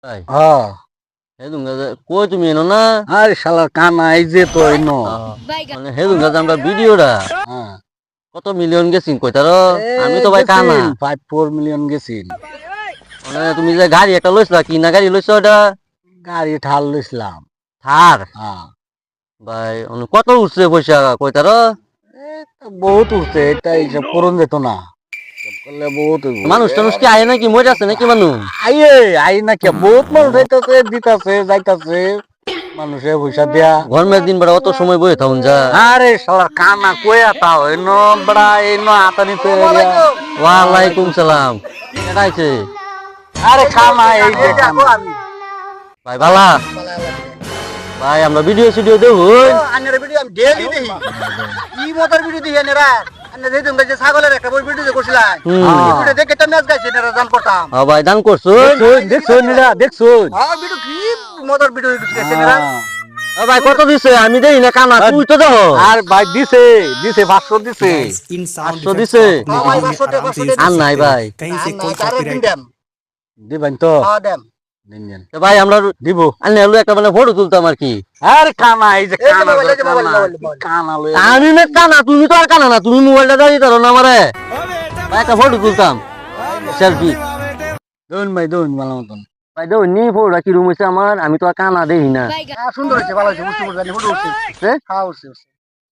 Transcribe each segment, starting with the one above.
ভাই হ্যাঁ হেদুঙ্গা কই তুমি এনো না আরে শালার কানা এই যে তো এনো মানে হেদুঙ্গা যে আমরা ভিডিওটা হ্যাঁ কত মিলিয়ন গেছি কইতার আমি তো ভাই গেছিন কানা 5-4 মিলিয়ন গেছিন মানে তুমি যে গাড়ি একটা লইছলা কি না গাড়ি লইছ ওটা গাড়ি ঠাল লইছিলাম থার হ্যাঁ ভাই কত উঠছে পয়সা কইতার এই তো বহুত উঠছে এটা হিসাব করুন যেত না হিসাব করলে বহুত হইব। মানুষ টানুষ কি আয় নাকি মরে আছে নাকি মানুষ আইয়ে আই না কে বহুত মানুষ আইতাছে দিতাছে যাইতাছে মানুষে পয়সা দিয়া গরমের দিন বেড়া অত সময় বয়ে থাকুন যা আরে শালার কানা কইয়া তাও এনো বড়া এনো আতানি তো ওয়ালাইকুম সালাম কেডা আইছে আরে কানা এই যে কানা ভাই বালা ভাই আমরা ভিডিও সিডিও দেখুন আন্নার ভিডিও আমি ডেইলি দেখি কি মজার ভিডিও দেখি এনারা আন্না যেহেতু যে ছাগলের একটা বই ভিডিও করছিলাম ভিডিও দেখে তো ম্যাচ গাইছে এনারা জান করতাম ভাই দান করছো দেখছুন নিরা দেখছুন হ্যাঁ ভিডিও কি মজার ভিডিও দেখেছে এনারা ভাই কত দিছে আমি দেই না কানা তুই তো দেখো আর ভাই দিছে দিছে 500 দিছে इन साउंड 500 দিছে हाँ भाई, 500 दे, 500 दे। আর নাই ভাই कहीं से कोई চারের দিন कॉपीराइट দেন দিবেন তো হ্যাঁ দেন দিন দিন তো ভাই আমরা দিব আনলে হলো একটা মানে ফটো তুলতাম আর কি আরে কানা এই যে এই যে কানা মোবাইল, এই যে মোবাইল, কানা, মোবাইল, মোবাইল। কানা লই আমি না কানা তুমি তো আর কানা না তুমি মোবাইলটা দাঁড়িয়ে ধরো না আমারে ভাই একটা ফটো তুলতাম সেলফি দন ভাই দন ভালো মতন ভাই দেখো নি ফটোটা কি রুম হয়েছে আমার আমি তো আর কানা দেখি না হ্যাঁ সুন্দর হয়েছে ভালো হয়েছে বুঝতে পারছি ফটো উঠছে হ্যাঁ উঠছে উঠছে।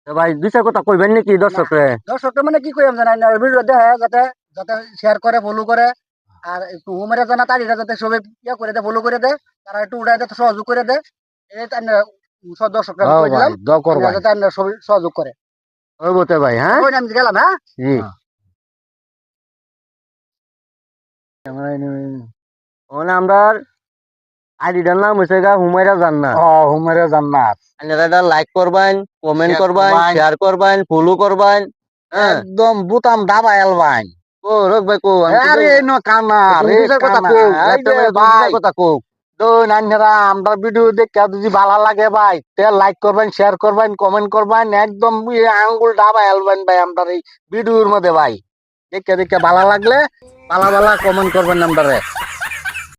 তো ভাই দুই চার কথা কইবেন নাকি দর্শকরে দর্শকটা মানে কি কই আমি জানি না ভিডিও দেখে যাতে যাতে শেয়ার করে ফলো করে আর একটু হুমারে জানা তারিখটা যাতে সবাই ইয়া করে দেয় ফলো করে দেয় তারা একটু উঠাই দেয় সহযোগ করে দেয় এই সব দর্শকরা হ্যাঁ কই দিলাম ভাই দোয়া কর ভাই যাতে আপনারা সবাই সহযোগ করে ওই বলতে ভাই হ্যাঁ ওই আমি গেলাম হ্যাঁ জি ওখানে আমরা আইডিটার নাম হয়েছে গা হুমায়রা জান্নাত ও হুমারে জান্নাত আপনারা এটা লাইক করবেন কমেন্ট Share করবেন করবেন। শেয়ার করবেন ফলো করবেন হ্যাঁ একদম বুতাম দাবা এলবাইন ও রোক ভাই কো আরে এনো কানা তুমি রে দুইটার কথা কানা কও এই যে ভাই ভাই কথা কও দন আন্নারা আমরা ভিডিও দেখে যদি ভালো লাগে ভাই তে লাইক করবেন শেয়ার করবেন কমেন্ট করবেন একদম আঙ্গুল দাবা এলবাইন ভাই আমরা এই ভিডিওর মধ্যে ভাই দেখে দেখে ভালো লাগলে ভালো ভালো কমেন্ট করবেন আমরা